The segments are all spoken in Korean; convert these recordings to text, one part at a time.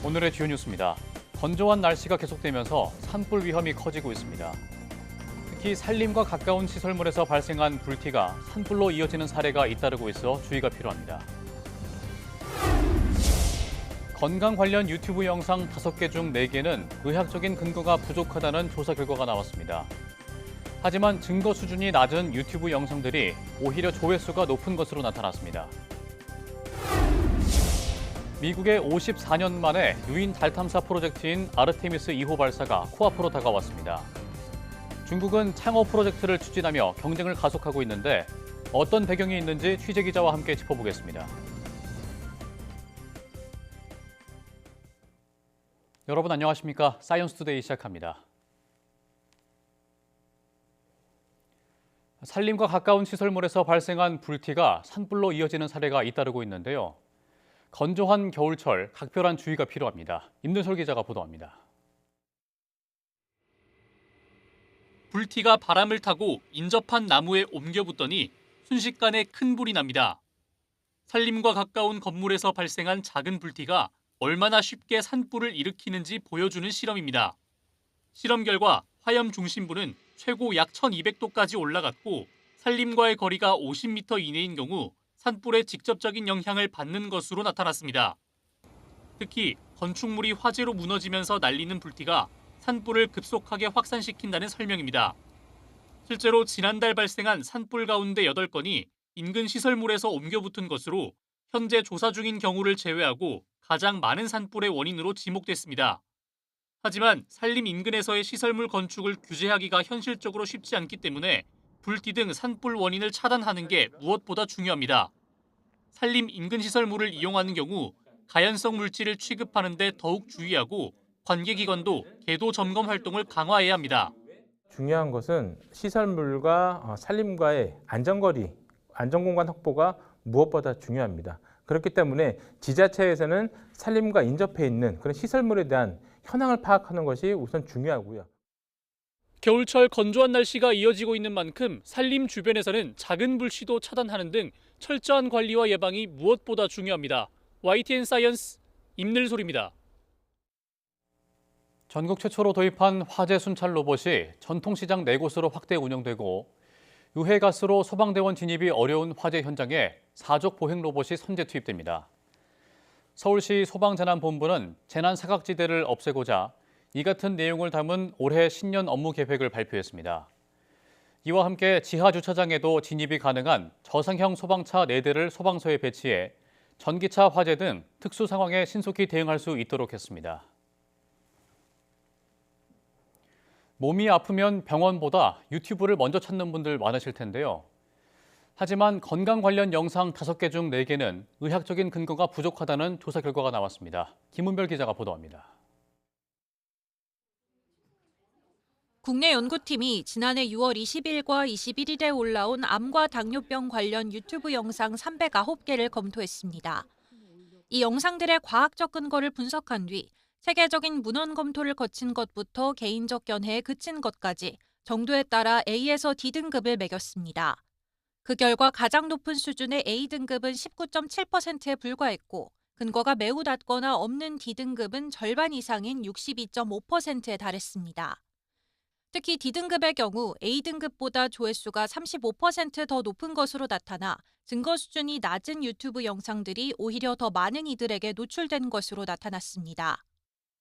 오늘의 주요 뉴스입니다. 건조한 날씨가 계속되면서 산불 위험이 커지고 있습니다. 특히 산림과 가까운 시설물에서 발생한 불티가 산불로 이어지는 사례가 잇따르고 있어 주의가 필요합니다. 건강 관련 유튜브 영상 5개 중 4개는 의학적인 근거가 부족하다는 조사 결과가 나왔습니다. 하지만 증거 수준이 낮은 유튜브 영상들이 오히려 조회수가 높은 것으로 나타났습니다. 미국의 54년 만에 유인 달 탐사 프로젝트인 아르테미스 2호 발사가 코앞으로 다가왔습니다. 중국은 창호 프로젝트를 추진하며 경쟁을 가속하고 있는데 어떤 배경이 있는지 취재기자와 함께 짚어보겠습니다. 여러분 안녕하십니까? 사이언스투데이 시작합니다. 산림과 가까운 시설물에서 발생한 불티가 산불로 이어지는 사례가 잇따르고 있는데요. 건조한 겨울철 각별한 주의가 필요합니다. 임준솔 기자가 보도합니다. 불티가 바람을 타고 인접한 나무에 옮겨붙더니 순식간에 큰 불이 납니다. 산림과 가까운 건물에서 발생한 작은 불티가 얼마나 쉽게 산불을 일으키는지 보여주는 실험입니다. 실험 결과 화염 중심부는 최고 약 1200도까지 올라갔고 산림과의 거리가 50m 이내인 경우 산불에 직접적인 영향을 받는 것으로 나타났습니다. 특히 건축물이 화재로 무너지면서 날리는 불티가 산불을 급속하게 확산시킨다는 설명입니다. 실제로 지난달 발생한 산불 가운데 8건이 인근 시설물에서 옮겨붙은 것으로 현재 조사 중인 경우를 제외하고 가장 많은 산불의 원인으로 지목됐습니다. 하지만 산림 인근에서의 시설물 건축을 규제하기가 현실적으로 쉽지 않기 때문에 불티 등 산불 원인을 차단하는 게 무엇보다 중요합니다. 산림 인근 시설물을 이용하는 경우 가연성 물질을 취급하는 데 더욱 주의하고 관계기관도 궤도 점검 활동을 강화해야 합니다. 중요한 것은 시설물과 산림과의 안전거리, 안전공간 확보가 무엇보다 중요합니다. 그렇기 때문에 지자체에서는 산림과 인접해 있는 그런 시설물에 대한 현황을 파악하는 것이 우선 중요하고요. 겨울철 건조한 날씨가 이어지고 있는 만큼 산림 주변에서는 작은 불씨도 차단하는 등 철저한 관리와 예방이 무엇보다 중요합니다. YTN 사이언스 임늘솔입니다. 전국 최초로 도입한 화재 순찰 로봇이 전통시장 4곳으로 확대 운영되고 유해가스로 소방대원 진입이 어려운 화재 현장에 사족 보행 로봇이 선제 투입됩니다. 서울시 소방재난본부는 재난 사각지대를 없애고자 이 같은 내용을 담은 올해 신년 업무 계획을 발표했습니다. 이와 함께 지하 주차장에도 진입이 가능한 저상형 소방차 4대를 소방서에 배치해 전기차 화재 등 특수 상황에 신속히 대응할 수 있도록 했습니다. 몸이 아프면 병원보다 유튜브를 먼저 찾는 분들 많으실 텐데요. 하지만 건강 관련 영상 5개 중 4개는 의학적인 근거가 부족하다는 조사 결과가 나왔습니다. 김은별 기자가 보도합니다. 국내 연구팀이 지난해 6월 20일과 21일에 올라온 암과 당뇨병 관련 유튜브 영상 309개를 검토했습니다. 이 영상들의 과학적 근거를 분석한 뒤 세계적인 문헌 검토를 거친 것부터 개인적 견해에 그친 것까지 정도에 따라 A에서 D등급을 매겼습니다. 그 결과 가장 높은 수준의 A등급은 19.7%에 불과했고 근거가 매우 낮거나 없는 D등급은 절반 이상인 62.5%에 달했습니다. 특히 D등급의 경우 A등급보다 조회수가 35% 더 높은 것으로 나타나 증거 수준이 낮은 유튜브 영상들이 오히려 더 많은 이들에게 노출된 것으로 나타났습니다.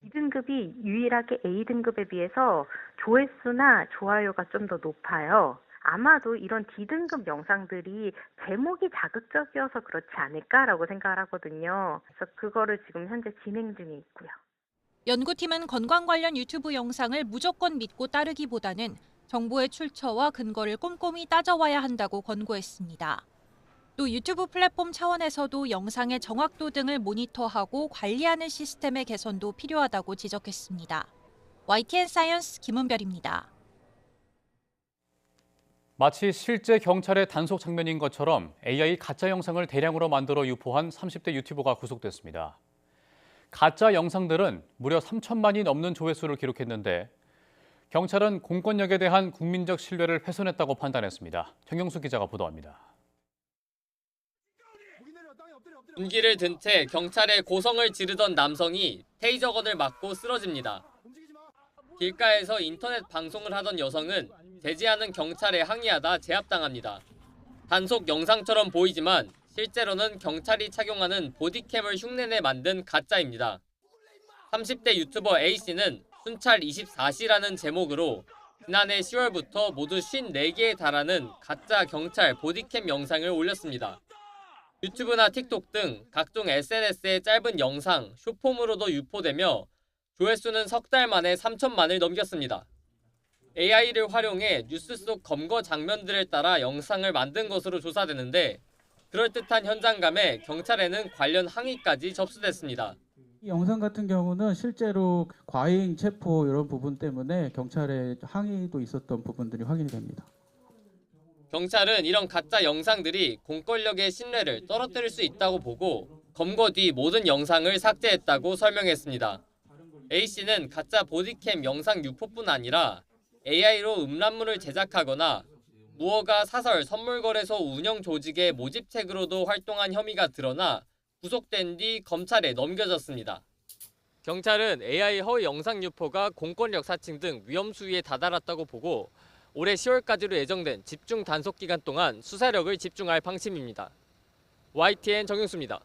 D등급이 유일하게 A등급에 비해서 조회수나 좋아요가 좀 더 높아요. 아마도 이런 D등급 영상들이 제목이 자극적이어서 그렇지 않을까라고 생각을 하거든요. 그래서 그거를 지금 현재 진행 중에 있고요. 연구팀은 건강 관련 유튜브 영상을 무조건 믿고 따르기보다는 정보의 출처와 근거를 꼼꼼히 따져와야 한다고 권고했습니다. 또 유튜브 플랫폼 차원에서도 영상의 정확도 등을 모니터하고 관리하는 시스템의 개선도 필요하다고 지적했습니다. YTN 사이언스 김은별입니다. 마치 실제 경찰의 단속 장면인 것처럼 AI 가짜 영상을 대량으로 만들어 유포한 30대 유튜버가 구속됐습니다. 가짜 영상들은 무려 3천만이 넘는 조회수를 기록했는데 경찰은 공권력에 대한 국민적 신뢰를 훼손했다고 판단했습니다. 정영수 기자가 보도합니다. 군기를 든 채 경찰에 고성을 지르던 남성이 테이저건을 맞고 쓰러집니다. 길가에서 인터넷 방송을 하던 여성은 되지 않은 경찰에 항의하다 제압당합니다. 단속 영상처럼 보이지만 실제로는 경찰이 착용하는 보디캠을 흉내내 만든 가짜입니다. 30대 유튜버 A씨는 순찰 24시라는 제목으로 지난해 10월부터 모두 54개에 달하는 가짜 경찰 보디캠 영상을 올렸습니다. 유튜브나 틱톡 등 각종 SNS의 짧은 영상, 숏폼으로도 유포되며 조회수는 석 달 만에 3천만을 넘겼습니다. AI를 활용해 뉴스 속 검거 장면들을 따라 영상을 만든 것으로 조사되는데 그럴듯한 현장감에 경찰에는 관련 항의까지 접수됐습니다. 이 영상 같은 경우는 실제로 과잉 체포 이런 부분 때문에 경찰에 항의도 있었던 부분들이 확인이 됩니다. 경찰은 이런 가짜 영상들이 공권력의 신뢰를 떨어뜨릴 수 있다고 보고 검거 뒤 모든 영상을 삭제했다고 설명했습니다. A씨는 가짜 보디캠 영상 유포뿐 아니라 AI로 음란물을 제작하거나 무허가 사설 선물거래소 운영 조직의 모집책으로도 활동한 혐의가 드러나 구속된 뒤 검찰에 넘겨졌습니다. 경찰은 AI 허위 영상 유포가 공권력 사칭 등 위험 수위에 다다랐다고 보고 올해 10월까지로 예정된 집중 단속 기간 동안 수사력을 집중할 방침입니다. YTN 정윤수입니다.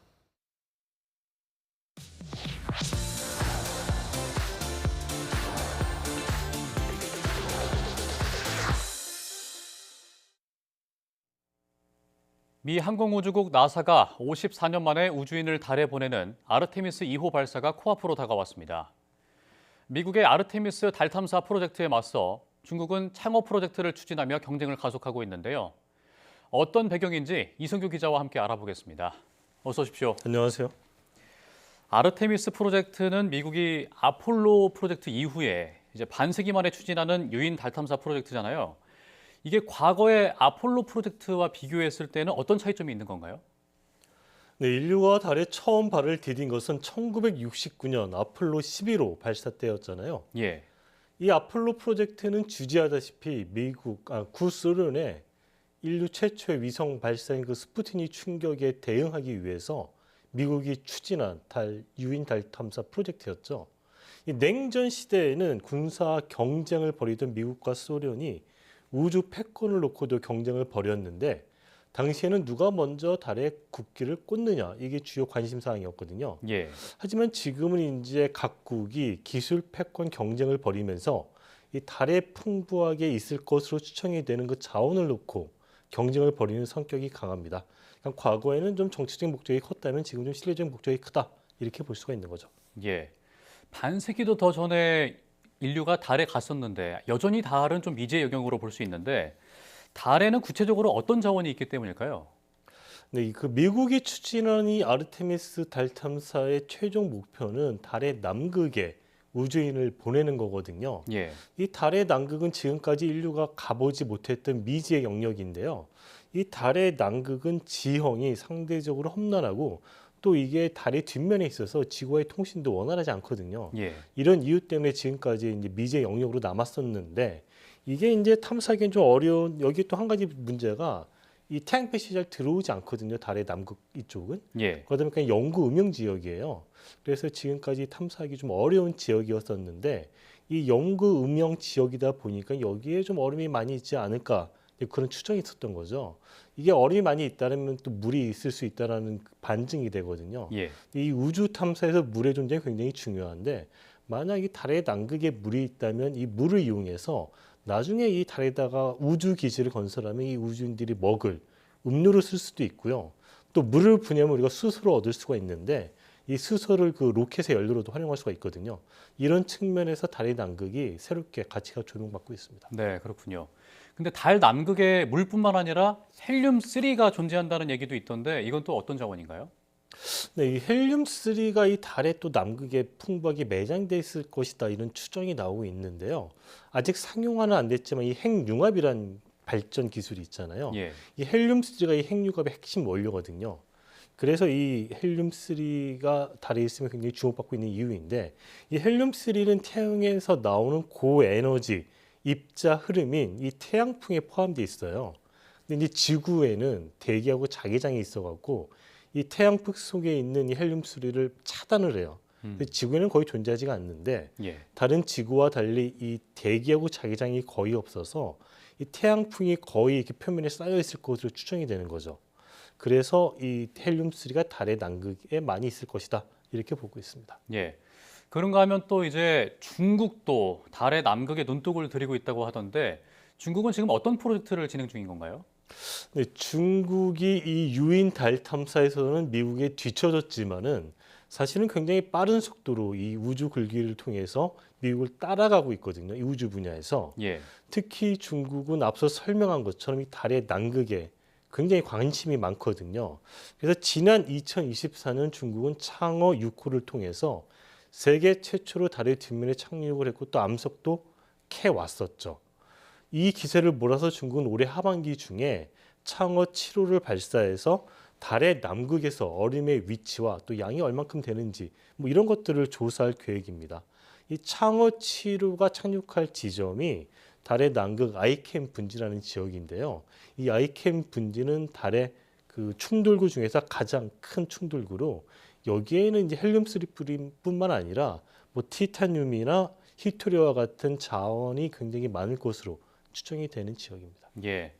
미 항공우주국 나사가 54년 만에 우주인을 달에 보내는 아르테미스 2호 발사가 코앞으로 다가왔습니다. 미국의 아르테미스 달 탐사 프로젝트에 맞서 중국은 창호 프로젝트를 추진하며 경쟁을 가속하고 있는데요. 어떤 배경인지 이승규 기자와 함께 알아보겠습니다. 어서 오십시오. 안녕하세요. 아르테미스 프로젝트는 미국이 아폴로 프로젝트 이후에 이제 반세기 만에 추진하는 유인 달 탐사 프로젝트잖아요. 이게 과거의 아폴로 프로젝트와 비교했을 때는 어떤 차이점이 있는 건가요? 네, 인류가 달에 처음 발을 디딘 것은 1969년 아폴로 11호 발사 때였잖아요. 예. 이 아폴로 프로젝트는 주지하다시피 구소련의 인류 최초의 위성 발사인 그 스푸트닉 충격에 대응하기 위해서 미국이 추진한 유인 달 탐사 프로젝트였죠. 이 냉전 시대에는 군사 경쟁을 벌이던 미국과 소련이 우주 패권을 놓고도 경쟁을 벌였는데 당시에는 누가 먼저 달에 국기를 꽂느냐 이게 주요 관심 사항이었거든요. 예. 하지만 지금은 이제 각국이 기술 패권 경쟁을 벌이면서 이 달에 풍부하게 있을 것으로 추정이 되는 그 자원을 놓고 경쟁을 벌이는 성격이 강합니다. 그러니까 과거에는 좀 정치적인 목적이 컸다면 지금 좀 실내적인 목적이 크다 이렇게 볼 수가 있는 거죠. 예. 반세기도 더 전에 인류가 달에 갔었는데 여전히 달은 좀 미지의 영역으로 볼 수 있는데 달에는 구체적으로 어떤 자원이 있기 때문일까요? 네, 그 미국이 추진한 이 아르테미스 달 탐사의 최종 목표는 달의 남극에 우주인을 보내는 거거든요. 예. 이 달의 남극은 지금까지 인류가 가보지 못했던 미지의 영역인데요. 이 달의 남극은 지형이 상대적으로 험난하고 또 이게 달의 뒷면에 있어서 지구와의 통신도 원활하지 않거든요. 예. 이런 이유 때문에 지금까지 이제 미지의 영역으로 남았었는데 이게 이제 탐사하기엔 좀 어려운 여기 또 한 가지 문제가 이 태양빛이 잘 들어오지 않거든요. 달의 남극 이쪽은. 예. 그러다 보니까 영구 음영 지역이에요. 그래서 지금까지 탐사하기 좀 어려운 지역이었었는데 이 영구 음영 지역이다 보니까 여기에 좀 얼음이 많이 있지 않을까 그런 추정이 있었던 거죠. 이게 얼음이 많이 있다면 또 물이 있을 수 있다라는 반증이 되거든요. 예. 이 우주 탐사에서 물의 존재가 굉장히 중요한데 만약 이 달의 남극에 물이 있다면 이 물을 이용해서 나중에 이 달에다가 우주 기지를 건설하면 이 우주인들이 먹을 음료를 쓸 수도 있고요. 또 물을 분해하면 우리가 수소를 얻을 수가 있는데 이 수소를 그 로켓의 연료로도 활용할 수가 있거든요. 이런 측면에서 달의 남극이 새롭게 가치가 조명받고 있습니다. 네, 그렇군요. 근데 달 남극에 물뿐만 아니라 헬륨-3가 존재한다는 얘기도 있던데 이건 또 어떤 자원인가요? 네, 이 헬륨-3가 이 달의 또 남극에 풍부하게 매장돼 있을 것이다 이런 추정이 나오고 있는데요. 아직 상용화는 안 됐지만 이 핵융합이란 발전 기술이 있잖아요. 예. 이 헬륨-3가 이 핵융합의 핵심 원료거든요. 그래서 이 헬륨3가 달에 있으면 굉장히 주목받고 있는 이유인데, 이 헬륨3는 태양에서 나오는 고에너지 입자 흐름인 이 태양풍에 포함되어 있어요. 근데 이제 지구에는 대기하고 자기장이 있어갖고 이 태양풍 속에 있는 이 헬륨3를 차단을 해요. 지구에는 거의 존재하지가 않는데, 예. 다른 지구와 달리 이 대기하고 자기장이 거의 없어서 이 태양풍이 거의 이렇게 표면에 쌓여 있을 것으로 추정이 되는 거죠. 그래서 이 헬륨3가 달의 남극에 많이 있을 것이다, 이렇게 보고 있습니다. 예. 그런가 하면 또 이제 중국도 달의 남극에 눈독을 들이고 있다고 하던데 중국은 지금 어떤 프로젝트를 진행 중인 건가요? 네, 중국이 이 유인 달 탐사에서는 미국에 뒤처졌지만은 사실은 굉장히 빠른 속도로 이 우주 굴기를 통해서 미국을 따라가고 있거든요. 이 우주 분야에서. 예. 특히 중국은 앞서 설명한 것처럼 이 달의 남극에 굉장히 관심이 많거든요. 그래서 지난 2024년 중국은 창어 6호를 통해서 세계 최초로 달의 뒷면에 착륙을 했고 또 암석도 캐왔었죠. 이 기세를 몰아서 중국은 올해 하반기 중에 창어 7호를 발사해서 달의 남극에서 얼음의 위치와 또 양이 얼만큼 되는지 뭐 이런 것들을 조사할 계획입니다. 이 창어 7호가 착륙할 지점이 달의 남극 아이캠 분지라는 지역인데요. 이 아이캠 분지는 달의 그 충돌구 중에서 가장 큰 충돌구로 여기에는 이제 헬륨3뿐만 아니라 뭐 티타늄이나 히토리와 같은 자원이 굉장히 많을 것으로 추정이 되는 지역입니다. 예.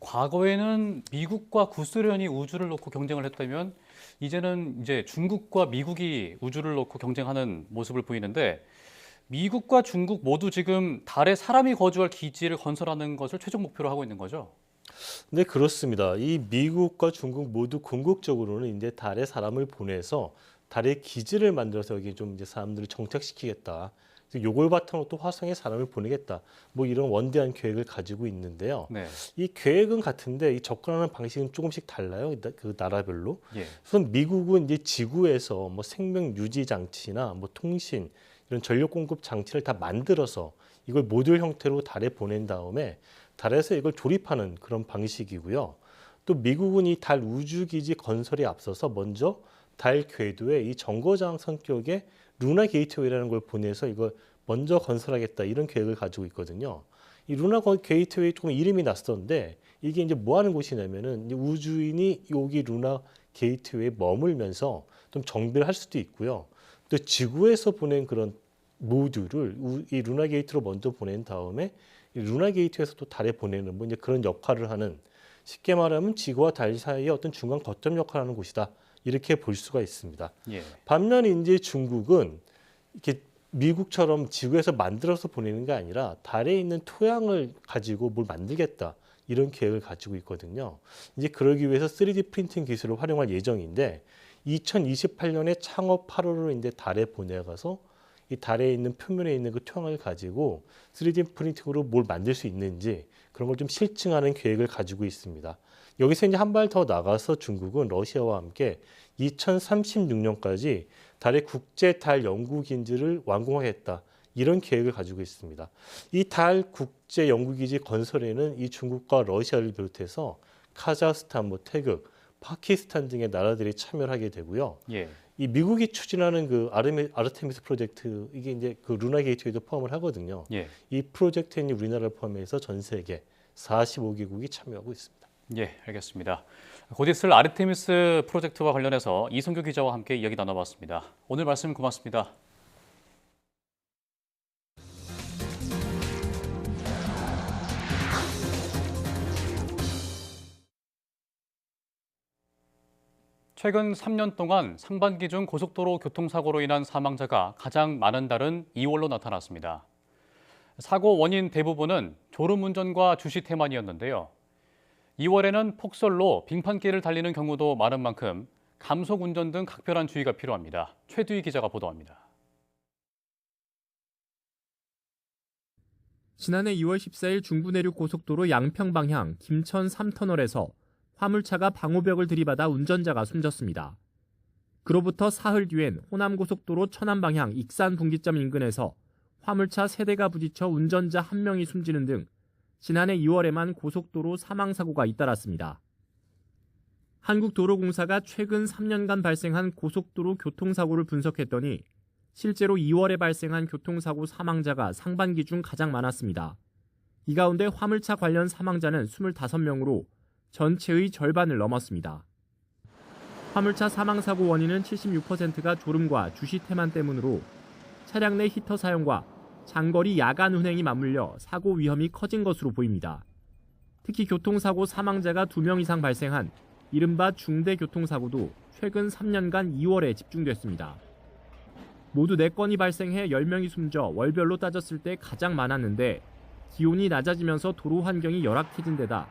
과거에는 미국과 구소련이 우주를 놓고 경쟁을 했다면 이제는 이제 중국과 미국이 우주를 놓고 경쟁하는 모습을 보이는데 미국과 중국 모두 지금 달에 사람이 거주할 기지를 건설하는 것을 최종 목표로 하고 있는 거죠? 네, 그렇습니다. 이 미국과 중국 모두 궁극적으로는 이제 달에 사람을 보내서 달에 기지를 만들어서 여기 좀 이제 사람들을 정착시키겠다. 요걸 바탕으로 또 화성에 사람을 보내겠다. 뭐 이런 원대한 계획을 가지고 있는데요. 네. 이 계획은 같은데 이 접근하는 방식은 조금씩 달라요. 그 나라별로. 예. 우선 미국은 이제 지구에서 뭐 생명 유지 장치나 뭐 통신 이런 전력 공급 장치를 다 만들어서 이걸 모듈 형태로 달에 보낸 다음에 달에서 이걸 조립하는 그런 방식이고요. 또 미국은 이 달 우주기지 건설에 앞서서 먼저 달 궤도에 이 정거장 성격의 루나 게이트웨이라는 걸 보내서 이걸 먼저 건설하겠다, 이런 계획을 가지고 있거든요. 이 루나 게이트웨이 조금 이름이 낯선데 이게 이제 뭐 하는 곳이냐면은 이제 우주인이 여기 루나 게이트웨이에 머물면서 좀 정비를 할 수도 있고요. 또 지구에서 보낸 그런 모듈을 이 루나 게이트로 먼저 보낸 다음에 이 루나 게이트에서 또 달에 보내는 뭐 이제 그런 역할을 하는, 쉽게 말하면 지구와 달 사이의 어떤 중간 거점 역할을 하는 곳이다, 이렇게 볼 수가 있습니다. 예. 반면에 이제 중국은 이렇게 미국처럼 지구에서 만들어서 보내는 게 아니라 달에 있는 토양을 가지고 뭘 만들겠다, 이런 계획을 가지고 있거든요. 이제 그러기 위해서 3D 프린팅 기술을 활용할 예정인데 2028년에 창업 8호를 이제 달에 보내가서 이 달에 있는 표면에 있는 그 토양을 가지고 3D 프린팅으로 뭘 만들 수 있는지 그런 걸 좀 실증하는 계획을 가지고 있습니다. 여기서 이제 한 발 더 나가서 중국은 러시아와 함께 2036년까지 달의 국제 달 연구기지를 완공하겠다, 이런 계획을 가지고 있습니다. 이 달 국제 연구기지 건설에는 이 중국과 러시아를 비롯해서 카자흐스탄, 뭐 태극, 파키스탄 등의 나라들이 참여를 하게 되고요. 예. 이 미국이 추진하는 그 아르테미스 프로젝트, 이게 이제 그 루나 게이트웨이도 포함을 하거든요. 예. 이 프로젝트에 우리나라를 포함해서 전 세계 45개국이 참여하고 있습니다. 예, 알겠습니다. 곧 있을 아르테미스 프로젝트와 관련해서 이성규 기자와 함께 이야기 나눠봤습니다. 오늘 말씀 고맙습니다. 최근 3년 동안 상반기 중 고속도로 교통사고로 인한 사망자가 가장 많은 달은 2월로 나타났습니다. 사고 원인 대부분은 졸음운전과 주시 태만이었는데요. 2월에는 폭설로 빙판길을 달리는 경우도 많은 만큼 감속 운전 등 각별한 주의가 필요합니다. 최두희 기자가 보도합니다. 지난해 2월 14일 중부 내륙 고속도로 양평 방향 김천 3터널에서 화물차가 방호벽을 들이받아 운전자가 숨졌습니다. 그로부터 사흘 뒤엔 호남고속도로 천안 방향 익산 분기점 인근에서 화물차 3대가 부딪혀 운전자 1명이 숨지는 등 지난해 2월에만 고속도로 사망사고가 잇따랐습니다. 한국도로공사가 최근 3년간 발생한 고속도로 교통사고를 분석했더니 실제로 2월에 발생한 교통사고 사망자가 상반기 중 가장 많았습니다. 이 가운데 화물차 관련 사망자는 25명으로 전체의 절반을 넘었습니다. 화물차 사망사고 원인은 76%가 졸음과 주시 태만 때문으로 차량 내 히터 사용과 장거리 야간 운행이 맞물려 사고 위험이 커진 것으로 보입니다. 특히 교통사고 사망자가 2명 이상 발생한 이른바 중대교통사고도 최근 3년간 2월에 집중됐습니다. 모두 4건이 발생해 10명이 숨져 월별로 따졌을 때 가장 많았는데 기온이 낮아지면서 도로 환경이 열악해진 데다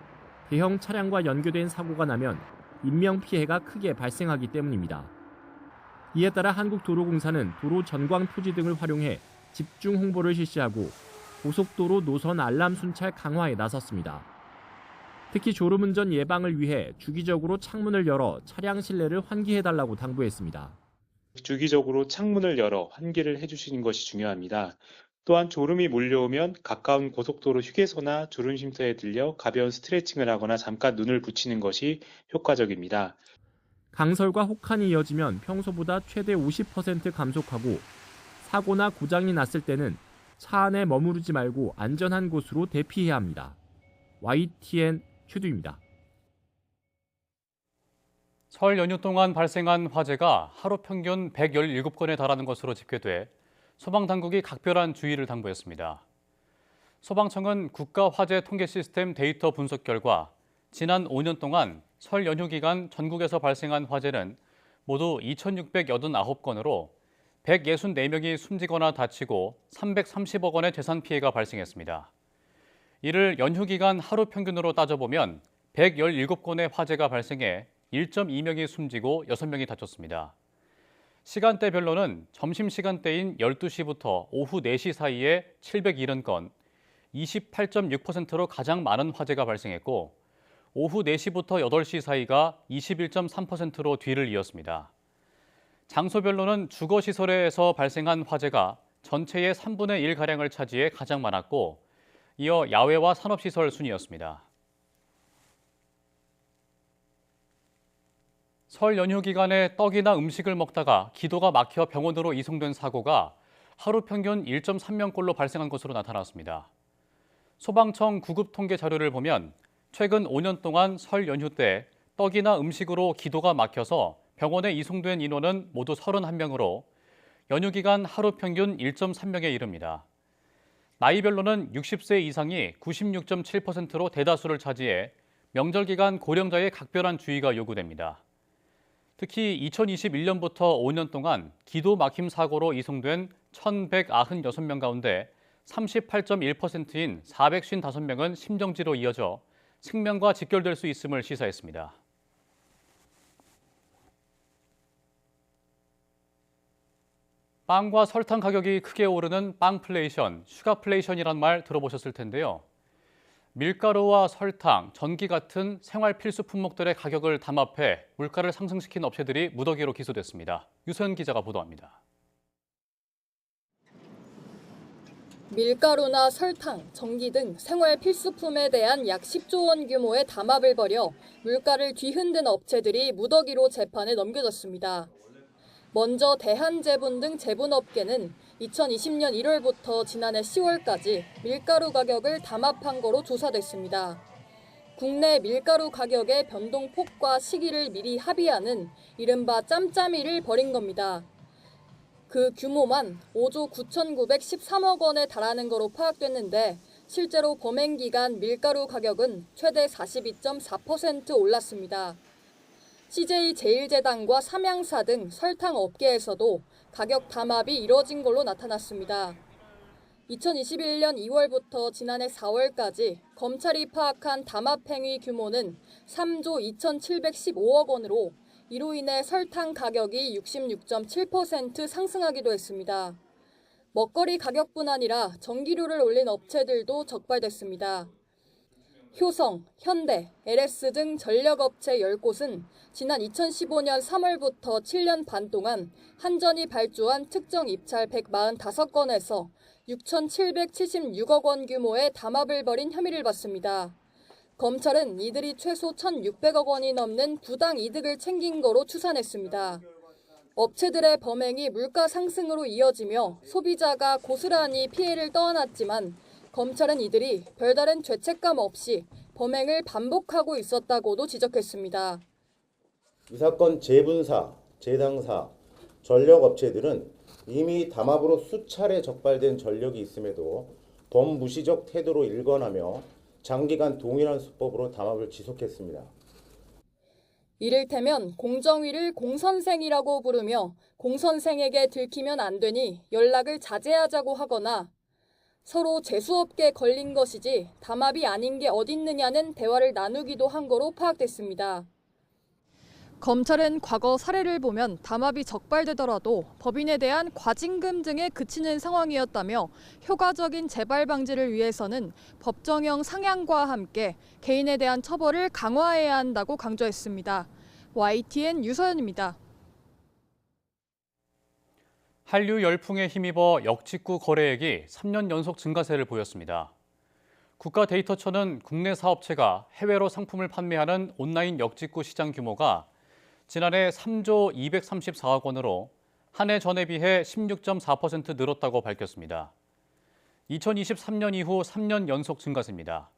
대형 차량과 연계된 사고가 나면 인명피해가 크게 발생하기 때문입니다. 이에 따라 한국도로공사는 도로 전광 표지 등을 활용해 집중 홍보를 실시하고 고속도로 노선 알람 순찰 강화에 나섰습니다. 특히 졸음운전 예방을 위해 주기적으로 창문을 열어 차량 실내를 환기해달라고 당부했습니다. 주기적으로 창문을 열어 환기를 해주시는 것이 중요합니다. 또한 졸음이 몰려오면 가까운 고속도로 휴게소나 졸음쉼터에 들려 가벼운 스트레칭을 하거나 잠깐 눈을 붙이는 것이 효과적입니다. 강설과 혹한이 이어지면 평소보다 최대 50% 감속하고 사고나 고장이 났을 때는 차 안에 머무르지 말고 안전한 곳으로 대피해야 합니다. YTN 큐두입니다. 설 연휴 동안 발생한 화재가 하루 평균 117건에 달하는 것으로 집계돼 소방당국이 각별한 주의를 당부했습니다. 소방청은 국가화재 통계 시스템 데이터 분석 결과 지난 5년 동안 설 연휴 기간 전국에서 발생한 화재는 모두 2,689건으로 164명이 숨지거나 다치고 330억 원의 재산 피해가 발생했습니다. 이를 연휴 기간 하루 평균으로 따져보면 117건의 화재가 발생해 1.2명이 숨지고 6명이 다쳤습니다. 시간대별로는 점심시간대인 12시부터 오후 4시 사이에 770건, 28.6%로 가장 많은 화재가 발생했고 오후 4시부터 8시 사이가 21.3%로 뒤를 이었습니다. 장소별로는 주거시설에서 발생한 화재가 전체의 3분의 1가량을 차지해 가장 많았고 이어 야외와 산업시설 순이었습니다. 설 연휴 기간에 떡이나 음식을 먹다가 기도가 막혀 병원으로 이송된 사고가 하루 평균 1.3명꼴로 발생한 것으로 나타났습니다. 소방청 구급 통계 자료를 보면 최근 5년 동안 설 연휴 때 떡이나 음식으로 기도가 막혀서 병원에 이송된 인원은 모두 31명으로 연휴 기간 하루 평균 1.3명에 이릅니다. 나이별로는 60세 이상이 96.7%로 대다수를 차지해 명절 기간 고령자의 각별한 주의가 요구됩니다. 특히 2021년부터 5년 동안 기도 막힘 사고로 이송된 1,196명 가운데 38.1%인 455명은 심정지로 이어져 생명과 직결될 수 있음을 시사했습니다. 빵과 설탕 가격이 크게 오르는 빵플레이션, 슈가플레이션이란 말 들어보셨을 텐데요. 밀가루와 설탕, 전기 같은 생활 필수 품목들의 가격을 담합해 물가를 상승시킨 업체들이 무더기로 기소됐습니다. 유소연 기자가 보도합니다. 밀가루나 설탕, 전기 등 생활 필수품에 대한 약 10조 원 규모의 담합을 벌여 물가를 뒤흔든 업체들이 무더기로 재판에 넘겨졌습니다. 먼저 대한제분 등 제분업계는 2020년 1월부터 지난해 10월까지 밀가루 가격을 담합한 거로 조사됐습니다. 국내 밀가루 가격의 변동폭과 시기를 미리 합의하는 이른바 짬짬이를 벌인 겁니다. 그 규모만 5조 9,913억 원에 달하는 거로 파악됐는데 실제로 범행 기간 밀가루 가격은 최대 42.4% 올랐습니다. CJ제일제당과 삼양사 등 설탕 업계에서도 가격 담합이 이뤄진 걸로 나타났습니다. 2021년 2월부터 지난해 4월까지 검찰이 파악한 담합 행위 규모는 3조 2,715억 원으로 이로 인해 설탕 가격이 66.7% 상승하기도 했습니다. 먹거리 가격뿐 아니라 전기료를 올린 업체들도 적발됐습니다. 효성, 현대, LS 등 전력업체 10곳은 지난 2015년 3월부터 7년 반 동안 한전이 발주한 특정 입찰 145건에서 6,776억 원 규모의 담합을 벌인 혐의를 받습니다. 검찰은 이들이 최소 1,600억 원이 넘는 부당 이득을 챙긴 거로 추산했습니다. 업체들의 범행이 물가 상승으로 이어지며 소비자가 고스란히 피해를 떠안았지만 검찰은 이들이 별다른 죄책감 없이 범행을 반복하고 있었다고도 지적했습니다. 이 사건 재분사, 재당사, 전력업체들은 이미 담합으로 수차례 적발된 전력이 있음에도 범무시적 태도로 일관하며 장기간 동일한 수법으로 담합을 지속했습니다. 이를테면 공정위를 공선생이라고 부르며 공선생에게 들키면 안 되니 연락을 자제하자고 하거나 서로 재수없게 걸린 것이지 담합이 아닌 게 어딨느냐는 대화를 나누기도 한 거로 파악됐습니다. 검찰은 과거 사례를 보면 담합이 적발되더라도 법인에 대한 과징금 등에 그치는 상황이었다며 효과적인 재발 방지를 위해서는 법정형 상향과 함께 개인에 대한 처벌을 강화해야 한다고 강조했습니다. YTN 유서연입니다. 한류 열풍에 힘입어 역직구 거래액이 3년 연속 증가세를 보였습니다. 국가데이터처는 국내 사업체가 해외로 상품을 판매하는 온라인 역직구 시장 규모가 지난해 3조 234억 원으로 한 해 전에 비해 16.4% 늘었다고 밝혔습니다. 2023년 이후 3년 연속 증가세입니다.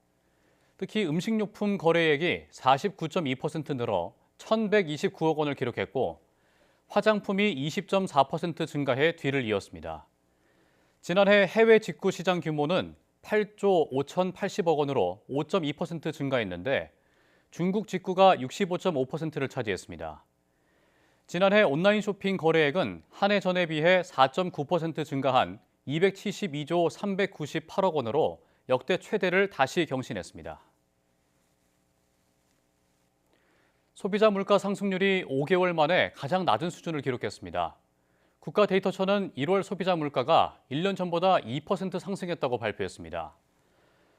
특히 음식료품 거래액이 49.2% 늘어 1,129억 원을 기록했고 화장품이 20.4% 증가해 뒤를 이었습니다. 지난해 해외 직구 시장 규모는 8조 5,080억 원으로 5.2% 증가했는데 중국 직구가 65.5%를 차지했습니다. 지난해 온라인 쇼핑 거래액은 한 해 전에 비해 4.9% 증가한 272조 398억 원으로 역대 최대를 다시 경신했습니다. 소비자 물가 상승률이 5개월 만에 가장 낮은 수준을 기록했습니다. 국가데이터처는 1월 소비자 물가가 1년 전보다 2% 상승했다고 발표했습니다.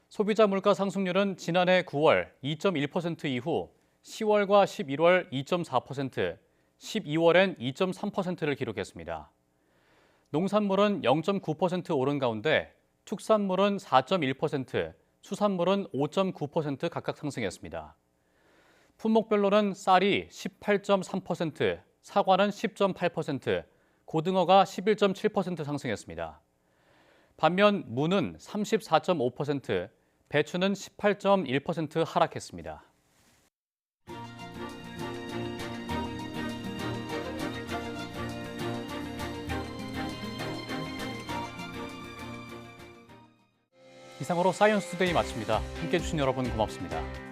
소비자 물가 상승률은 지난해 9월 2.1% 이후 10월과 11월 2.4%, 12월엔 2.3%를 기록했습니다. 농산물은 0.9% 오른 가운데 축산물은 4.1%, 수산물은 5.9% 각각 상승했습니다. 품목별로는 쌀이 18.3%, 사과는 10.8%, 고등어가 11.7% 상승했습니다. 반면 무는 34.5%, 배추는 18.1% 하락했습니다. 이상으로 사이언스 투데이 마칩니다. 함께해 주신 여러분 고맙습니다.